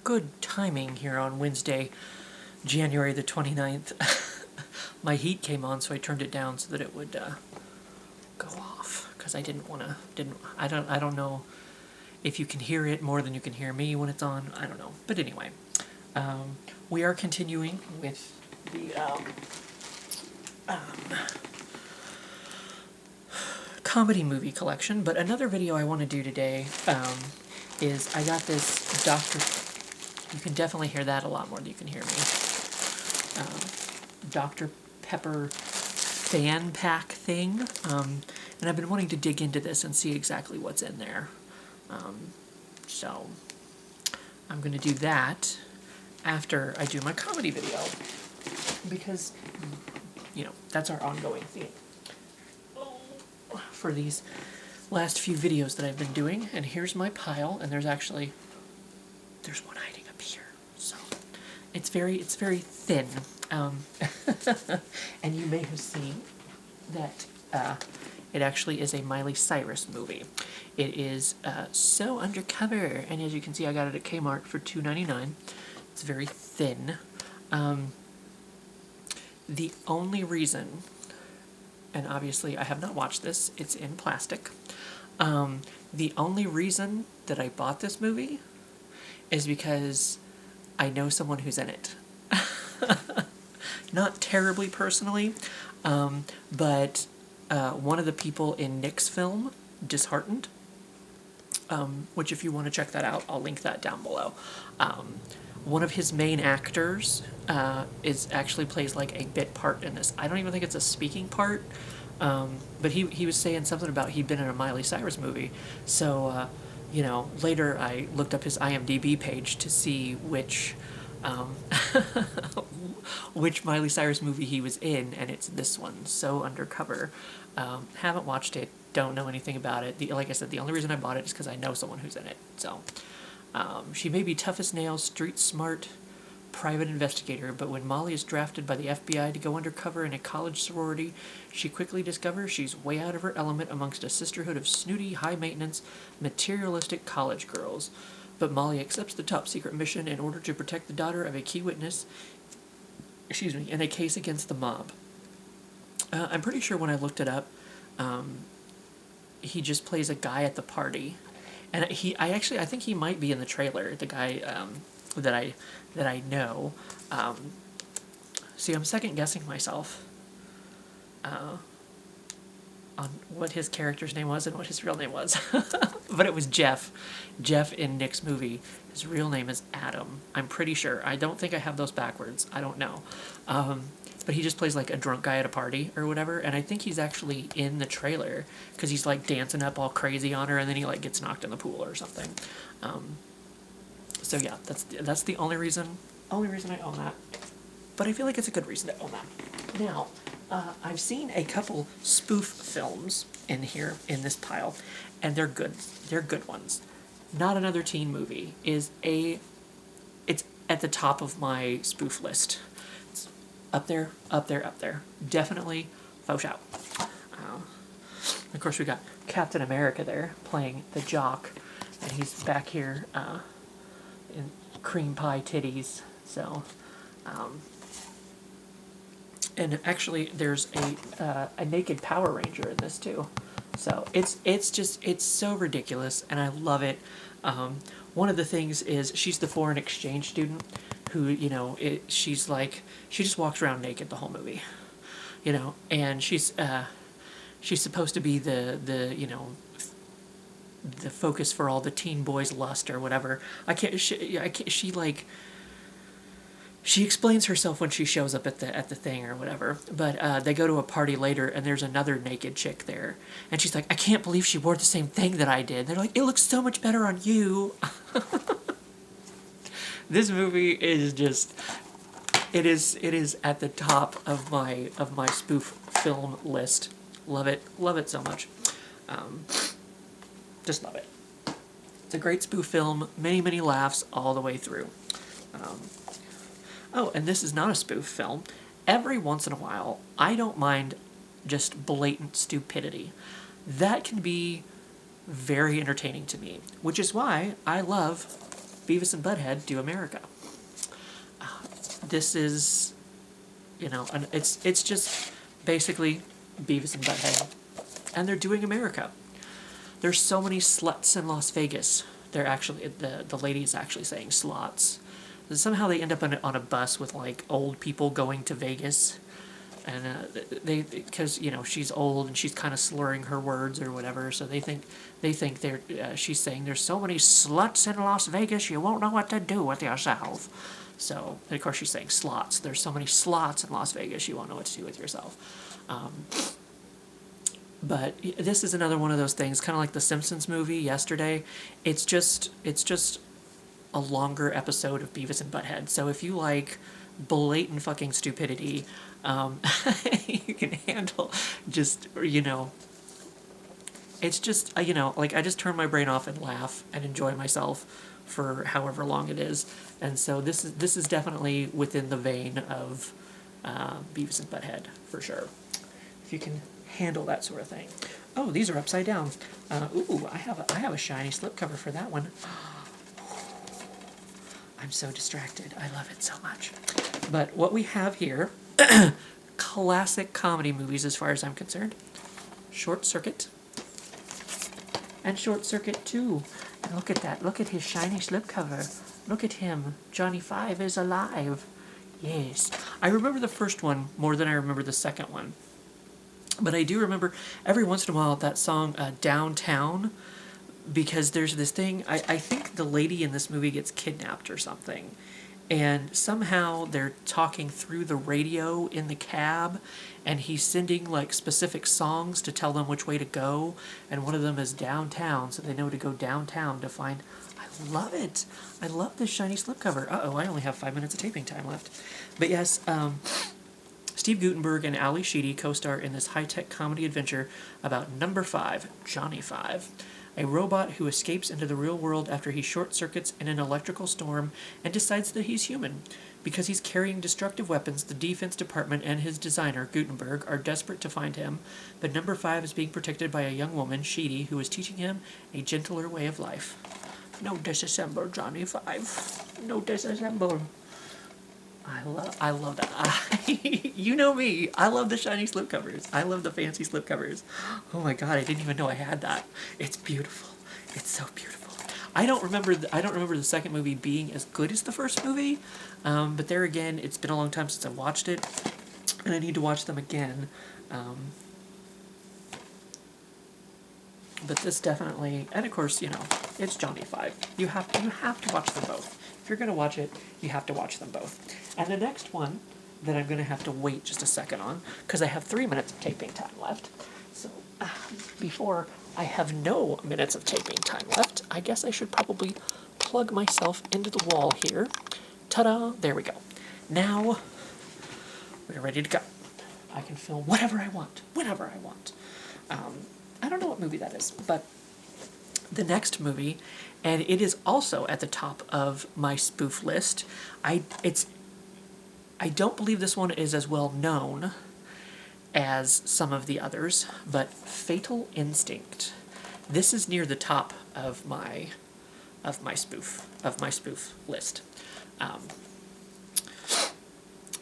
good timing here on Wednesday, January the 29th. My heat came on, so I turned it down so that it would go off, because I I don't know if you can hear it more than you can hear me when it's on. I don't know. But anyway, we are continuing with the comedy movie collection, but another video I want to do today is I got this Dr. You can definitely hear that a lot more than you can hear me. Dr. Pepper fan pack thing, and I've been wanting to dig into this and see exactly what's in there. So I'm going to do that after I do my comedy video, because, you know, that's our ongoing theme for these last few videos that I've been doing. And here's my pile, and there's one hiding up here, so it's very thin. And you may have seen that it actually is a Miley Cyrus movie. It is So Undercover, and as you can see, I got it at Kmart for $2.99. It's very thin. The only reason, and obviously I have not watched this, it's in plastic. The only reason that I bought this movie is because I know someone who's in it. Not terribly personally, but one of the people in Nick's film, Disheartened, which if you want to check that out, I'll link that down below. One of his main actors actually plays like a bit part in this. I don't even think it's a speaking part, but he was saying something about he'd been in a Miley Cyrus movie. So, you know, later I looked up his IMDb page to see which which Miley Cyrus movie he was in, and it's this one, So Undercover. Haven't watched it, don't know anything about it. Like I said, the only reason I bought it is because I know someone who's in it. So, she may be tough as nails, street smart, private investigator, but when Molly is drafted by the FBI to go undercover in a college sorority, she quickly discovers she's way out of her element amongst a sisterhood of snooty, high-maintenance, materialistic college girls. But Molly accepts the top-secret mission in order to protect the daughter of a key witness, in a case against the mob. I'm pretty sure when I looked it up, he just plays a guy at the party. And I think he might be in the trailer, the guy that I know. See, I'm second-guessing myself on what his character's name was and what his real name was. But it was Jeff. Jeff in Nick's movie. His real name is Adam. I'm pretty sure. I don't think I have those backwards. I don't know. But he just plays like a drunk guy at a party or whatever, and I think he's actually in the trailer because he's like dancing up all crazy on her, and then he like gets knocked in the pool or something. So yeah, that's the only reason I own that. But I feel like it's a good reason to own that. Now, I've seen a couple spoof films in here in this pile, and they're good. They're good ones. Not Another Teen Movie it's at the top of my spoof list. It's up there. Definitely faux shout. Of course, we got Captain America there playing the jock, and he's back here in cream pie titties. So, and actually, there's a naked Power Ranger in this too. So it's so ridiculous, and I love it. One of the things is she's the foreign exchange student who, you know, she just walks around naked the whole movie, you know, and she's supposed to be the you know, the focus for all the teen boys' lust or whatever. She explains herself when she shows up at the thing or whatever, but they go to a party later and there's another naked chick there, and she's like, I can't believe she wore the same thing that I did. They're like, it looks so much better on you. This movie is just, it is at the top of my spoof film list. Love it so much. Just love it. It's a great spoof film, many laughs all the way through. Oh, and this is not a spoof film. Every once in a while, I don't mind just blatant stupidity. That can be very entertaining to me, which is why I love Beavis and Butthead Do America. This is, it's just basically Beavis and Butthead, and they're doing America. There's so many sluts in Las Vegas. They're actually, the lady is actually saying slots. Somehow they end up on a bus with like old people going to Vegas, and because she's old and she's kind of slurring her words or whatever, so they think she's saying there's so many sluts in Las Vegas you won't know what to do with yourself. So of course she's saying slots. There's so many slots in Las Vegas you won't know what to do with yourself. But this is another one of those things, kind of like the Simpsons movie yesterday. It's just a longer episode of Beavis and Butthead. So if you like blatant fucking stupidity, you can handle just, it's just, like I just turn my brain off and laugh and enjoy myself for however long it is. And so this is definitely within the vein of Beavis and Butthead, for sure. If you can handle that sort of thing. Oh, these are upside down. Ooh, I have a shiny slipcover for that one. I'm so distracted. I love it so much. But what we have here, classic comedy movies as far as I'm concerned. Short Circuit. And Short Circuit 2. And look at that. Look at his shiny slipcover. Look at him. Johnny Five is alive. Yes. I remember the first one more than I remember the second one. But I do remember every once in a while that song, Downtown, because there's this thing, I think the lady in this movie gets kidnapped or something, and somehow they're talking through the radio in the cab, and he's sending like specific songs to tell them which way to go, and one of them is Downtown, so they know to go downtown to find. I love it. I love this shiny slipcover. Uh-oh, I only have 5 minutes of taping time left. But yes, Steve Guttenberg and Ali Sheedy co-star in this high-tech comedy adventure about Number 5, Johnny Five, a robot who escapes into the real world after he short-circuits in an electrical storm and decides that he's human. Because he's carrying destructive weapons, the defense department and his designer, Guttenberg, are desperate to find him, but Number 5 is being protected by a young woman, Sheedy, who is teaching him a gentler way of life. No disassemble, Johnny Five. No disassemble. I love that. You know me. I love the shiny slipcovers. I love the fancy slipcovers. Oh my god, I didn't even know I had that. It's beautiful. It's so beautiful. I don't remember the second movie being as good as the first movie, but there again, it's been a long time since I watched it, and I need to watch them again. But this definitely, and of course, it's Johnny Five. You have to watch them both. If you're going to watch it, you have to watch them both. And the next one that I'm going to have to wait just a second on, because I have 3 minutes of taping time left. So before I have no minutes of taping time left, I guess I should probably plug myself into the wall here. Ta-da! There we go. Now we're ready to go. I can film whatever I want, whenever I want. I don't know what movie that is, but the next movie, and it is also at the top of my spoof list. I don't believe this one is as well known as some of the others, but Fatal Instinct. This is near the top of my spoof list.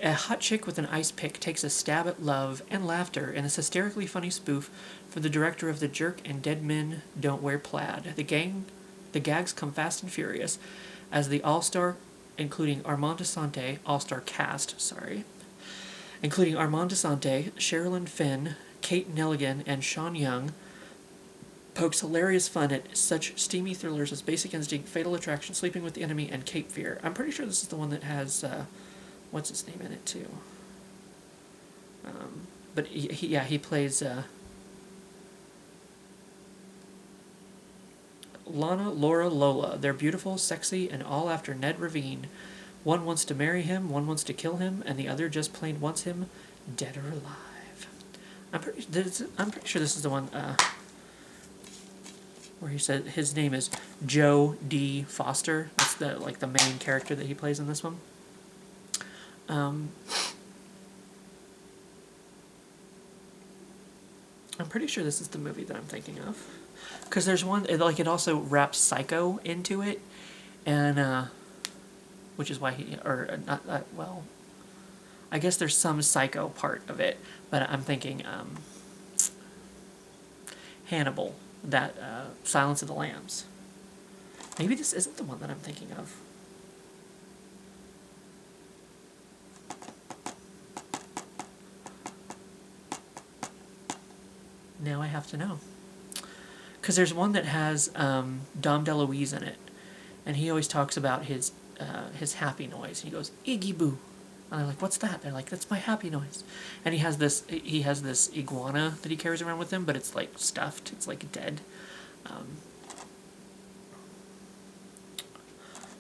A hot chick with an ice pick takes a stab at love and laughter in this hysterically funny spoof for the director of The Jerk and Dead Men Don't Wear Plaid. The gags come fast and furious as the all-star, including Armand Assante, all-star cast, including Armand Assante, Sherilyn Fenn, Kate Nelligan, and Sean Young, pokes hilarious fun at such steamy thrillers as Basic Instinct, Fatal Attraction, Sleeping with the Enemy, and Cape Fear. I'm pretty sure this is the one that has, what's his name in it, too? But he plays, Lana, Laura, Lola. They're beautiful, sexy, and all after Ned Ravine. One wants to marry him, one wants to kill him, and the other just plain wants him dead or alive. I'm pretty sure this is the one where he said his name is Joe D. Foster. That's the main character that he plays in this one. I'm pretty sure this is the movie that I'm thinking of. Because there's one, it also wraps Psycho into it, and which is why not well. I guess there's some psycho part of it, but I'm thinking Hannibal, that Silence of the Lambs. Maybe this isn't the one that I'm thinking of. Now I have to know. Because there's one that has Dom DeLuise in it, and he always talks about his happy noise. He goes, Iggy Boo. And they're like, what's that? They're like, that's my happy noise. And he has this iguana that he carries around with him, but it's like stuffed. It's like dead.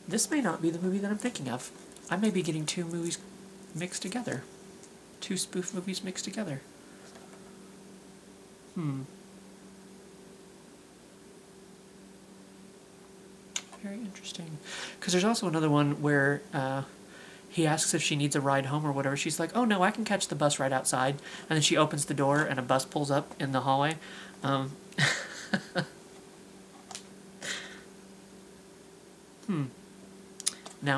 This may not be the movie that I'm thinking of. I may be getting two movies mixed together. Two spoof movies mixed together. Very interesting. Because there's also another one where he asks if she needs a ride home or whatever. She's like, oh no, I can catch the bus right outside. And then she opens the door and a bus pulls up in the hallway. Now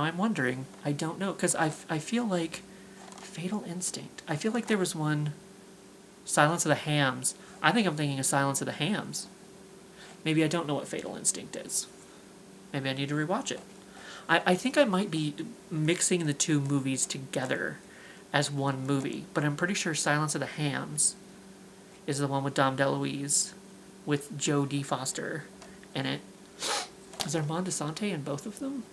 I'm wondering. I don't know. Because I feel like Fatal Instinct. I feel like there was one, Silence of the Hams. I think I'm thinking of Silence of the Hams. Maybe I don't know what Fatal Instinct is. Maybe I need to rewatch it. I think I might be mixing the two movies together as one movie, but I'm pretty sure Silence of the Hams is the one with Dom DeLuise, with Jodie Foster in it. Is there Armand Desante in both of them?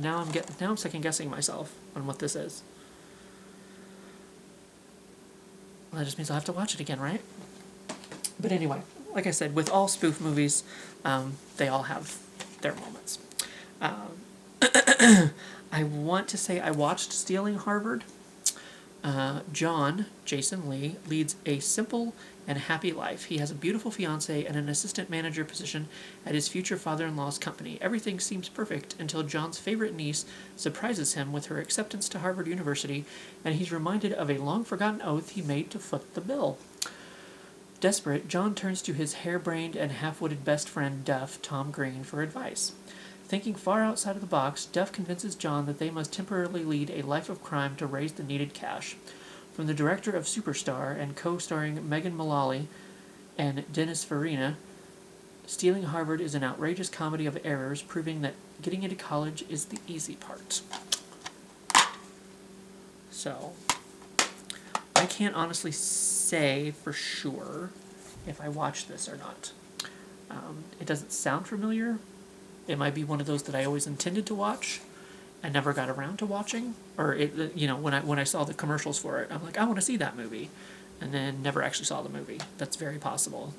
Now I'm second guessing myself on what this is. Well, that just means I'll have to watch it again, right? But anyway, like I said, with all spoof movies, they all have their moments. I want to say I watched Stealing Harvard. Jason Lee, leads a simple and happy life. He has a beautiful fiancée and an assistant manager position at his future father-in-law's company. Everything seems perfect until John's favorite niece surprises him with her acceptance to Harvard University, and he's reminded of a long-forgotten oath he made to foot the bill. Desperate, John turns to his harebrained and half-witted best friend Duff, Tom Green, for advice. Thinking far outside of the box, Duff convinces John that they must temporarily lead a life of crime to raise the needed cash. From the director of Superstar and co-starring Megan Mullally and Dennis Farina, Stealing Harvard is an outrageous comedy of errors, proving that getting into college is the easy part. So, I can't honestly say for sure if I watched this or not. It doesn't sound familiar. It might be one of those that I always intended to watch and never got around to watching, or when I saw the commercials for it, I'm like, I want to see that movie, and then never actually saw the movie. That's very possible.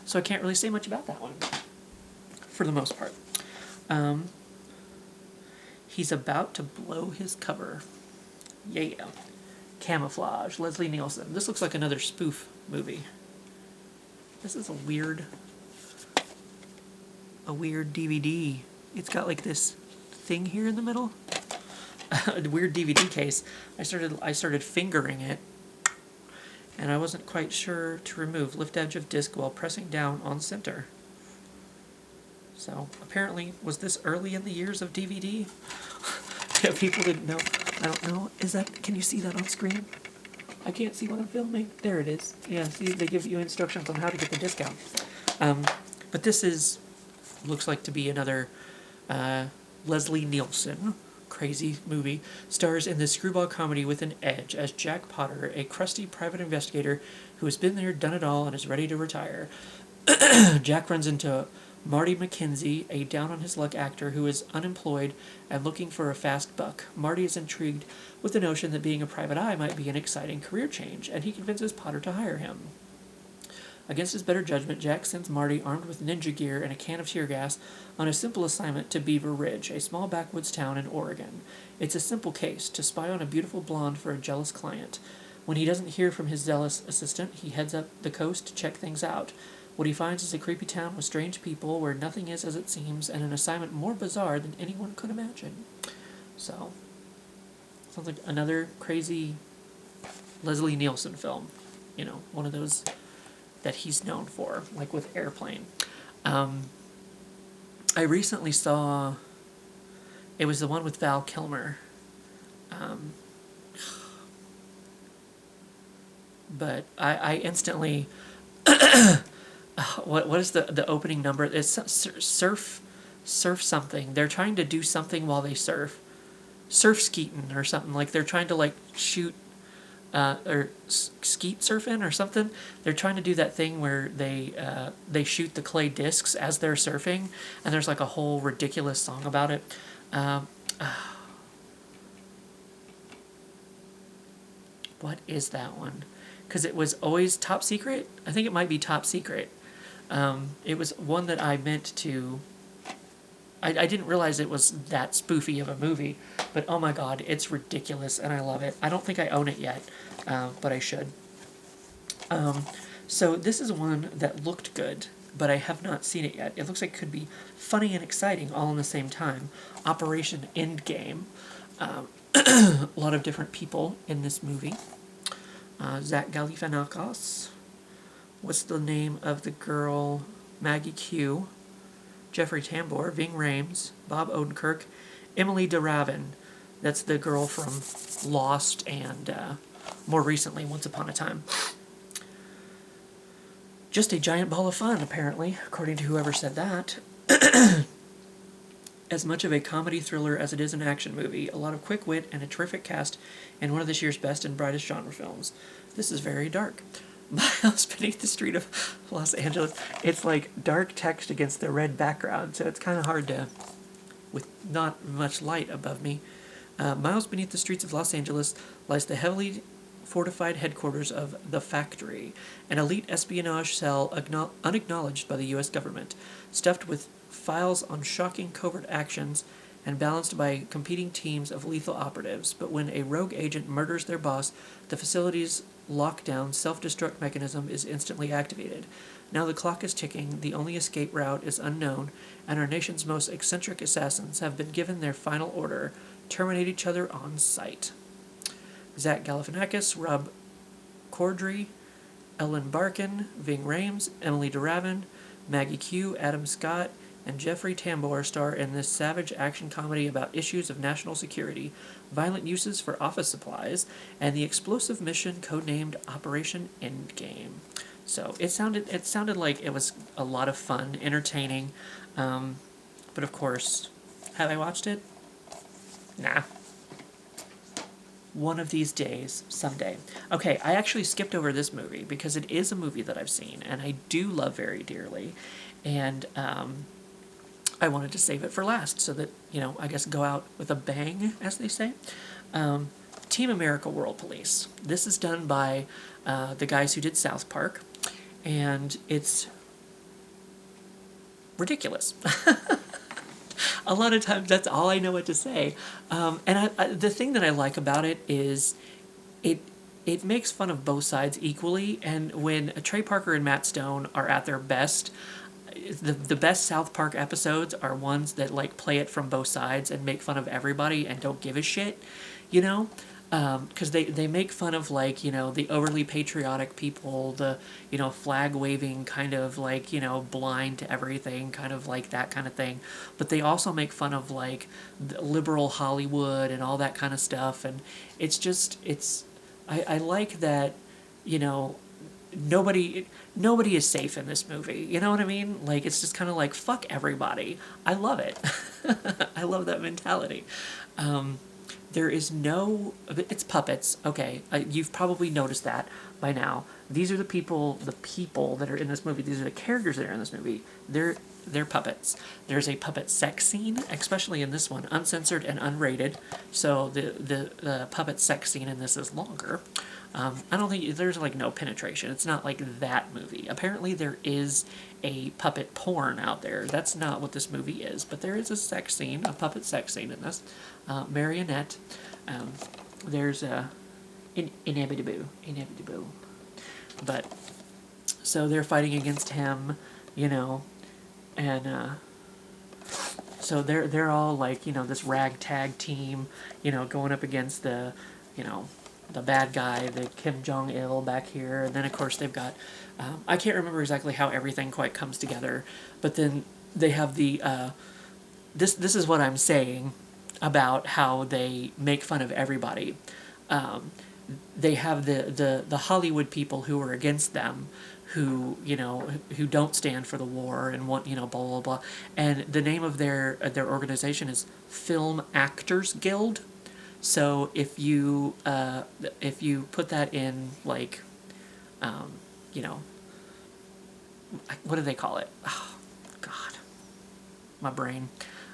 So I can't really say much about that one, for the most part. He's about to blow his cover. Yeah. Camouflaged, Leslie Nielsen. This looks like another spoof movie. This is a weird DVD. It's got like this thing here in the middle. A weird DVD case. I started fingering it, and I wasn't quite sure to remove lift edge of disc while pressing down on center. So apparently, was this early in the years of DVD? Yeah, people didn't know. I don't know. Can you see that on screen? I can't see what I'm filming. There it is. Yeah, see, they give you instructions on how to get the disc out. But this looks like to be another Leslie Nielsen crazy movie. Stars in the screwball comedy with an edge as Jack Potter, a crusty private investigator who has been there, done it all, and is ready to retire. Jack runs into Marty McKenzie, a down-on-his-luck actor who is unemployed and looking for a fast buck. Marty is intrigued with the notion that being a private eye might be an exciting career change, and he convinces Potter to hire him. Against his better judgment, Jack sends Marty, armed with ninja gear and a can of tear gas, on a simple assignment to Beaver Ridge, a small backwoods town in Oregon. It's a simple case, to spy on a beautiful blonde for a jealous client. When he doesn't hear from his zealous assistant, he heads up the coast to check things out. What he finds is a creepy town with strange people where nothing is as it seems, and an assignment more bizarre than anyone could imagine. So, sounds like another crazy Leslie Nielsen film. One of those that he's known for, like with Airplane. I recently saw, it was the one with Val Kilmer. But I instantly, what is the opening number? It's surf something. They're trying to do something while they surf. Surf skeeting or something. Like they're trying to like shoot or skeet surfing or something. They're trying to do that thing where they shoot the clay discs as they're surfing, and there's like a whole ridiculous song about it. What is that one? Because it was always Top Secret. I think it might be Top Secret. It was one that I meant to. I didn't realize it was that spoofy of a movie, but oh my god, it's ridiculous and I love it. I don't think I own it yet, but I should. So this is one that looked good, but I have not seen it yet. It looks like it could be funny and exciting all in the same time. Operation Endgame. A lot of different people in this movie. Zach Galifianakis. What's the name of the girl? Maggie Q. Jeffrey Tambor, Ving Rhames, Bob Odenkirk, Emily DeRavin. That's the girl from Lost and more recently Once Upon a Time. Just a giant ball of fun, apparently, according to whoever said that. As much of a comedy thriller as it is an action movie, a lot of quick wit and a terrific cast, and one of this year's best and brightest genre films. This is very dark. Miles Beneath the Street of Los Angeles. It's like dark text against the red background, so it's kind of hard to, with not much light above me. Miles beneath the streets of Los Angeles lies the heavily fortified headquarters of The Factory, an elite espionage cell unacknowledged by the U.S. government, stuffed with files on shocking covert actions and balanced by competing teams of lethal operatives. But when a rogue agent murders their boss, the facility's lockdown self-destruct mechanism is instantly activated. Now the clock is ticking, the only escape route is unknown, and our nation's most eccentric assassins have been given their final order: terminate each other on sight. Zach Galifianakis, Rob Corddry, Ellen Barkin, Ving Rhames, Emily DeRavin, Maggie Q, Adam Scott, and Jeffrey Tambor star in this savage action comedy about issues of national security, violent uses for office supplies, and the explosive mission codenamed Operation Endgame. So it sounded like it was a lot of fun, entertaining, but of course, have I watched it? Nah. One of these days, someday. Okay, I actually skipped over this movie because it is a movie that I've seen and I do love very dearly, and I wanted to save it for last so that, I guess go out with a bang, as they say. Team America World Police. This is done by the guys who did South Park, and it's ridiculous. A lot of times that's all I know what to say. And the thing that I like about it is it makes fun of both sides equally, and when Trey Parker and Matt Stone are at their best, the best South Park episodes are ones that like play it from both sides and make fun of everybody and don't give a shit, because they make fun of like the overly patriotic people, the flag waving kind of like blind to everything kind of like that kind of thing, but they also make fun of like liberal Hollywood and all that kind of stuff, and I like that nobody is safe in this movie. You know what I mean? Like, it's just kind of like, fuck everybody. I love it. I love that mentality. There is no... It's puppets. Okay, you've probably noticed that by now. These are the people that are in this movie. These are the characters that are in this movie. They're puppets. There's a puppet sex scene, especially in this one, uncensored and unrated. So the puppet sex scene in this is longer. I don't think there's like no penetration. It's not like that movie. Apparently there is a puppet porn out there. That's not what this movie is, but there is a sex scene, a puppet sex scene in this. Marionette. There's inevitable. But so they're fighting against him, and so they're all like this ragtag team, going up against the the bad guy, the Kim Jong-il back here, and then of course they've got, I can't remember exactly how everything quite comes together, but then they have the, this is what I'm saying about how they make fun of everybody. They have the Hollywood people who are against them, who, you know, who don't stand for the war and want, you know, blah blah blah. And the name of their organization is Film Actors Guild. So if you put that in, like, you know, what do they call it? Oh, God, my brain.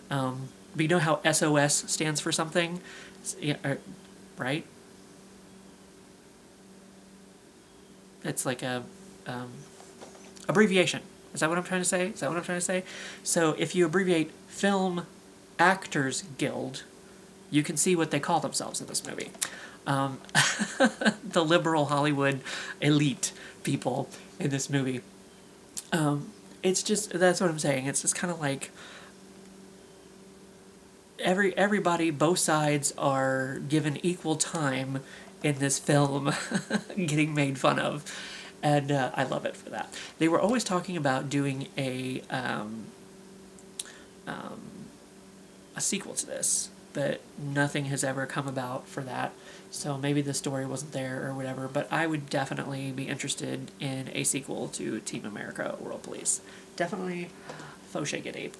But you know how SOS stands for something, right? It's like a abbreviation. Is that what I'm trying to say? Is that what I'm trying to say? So if you abbreviate Film Actors Guild, you can see what they call themselves in this movie. The liberal Hollywood elite people in this movie. It's just, that's what I'm saying. It's just kind of like everybody, both sides are given equal time in this film getting made fun of. And I love it for that. They were always talking about doing a sequel to this, but nothing has ever come about for that. So maybe the story wasn't there or whatever, but I would definitely be interested in a sequel to Team America World Police. Definitely faux shiggity.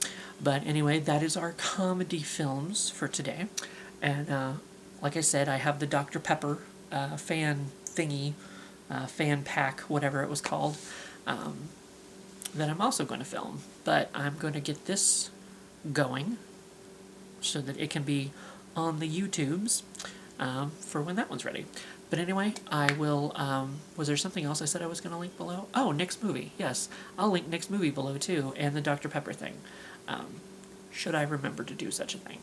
But anyway, that is our comedy films for today. And like I said, I have the Dr. Pepper fan thingy, fan pack, whatever it was called, that I'm also going to film. But I'm going to get this going so that it can be on the YouTubes for when that one's ready. But anyway, I will, was there something else I said I was going to link below? Oh, Nick's movie, yes. I'll link Nick's movie below too, and the Dr. Pepper thing. Should I remember to do such a thing?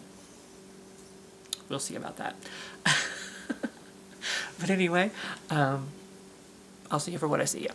We'll see about that. But anyway, I'll see you for what I see you.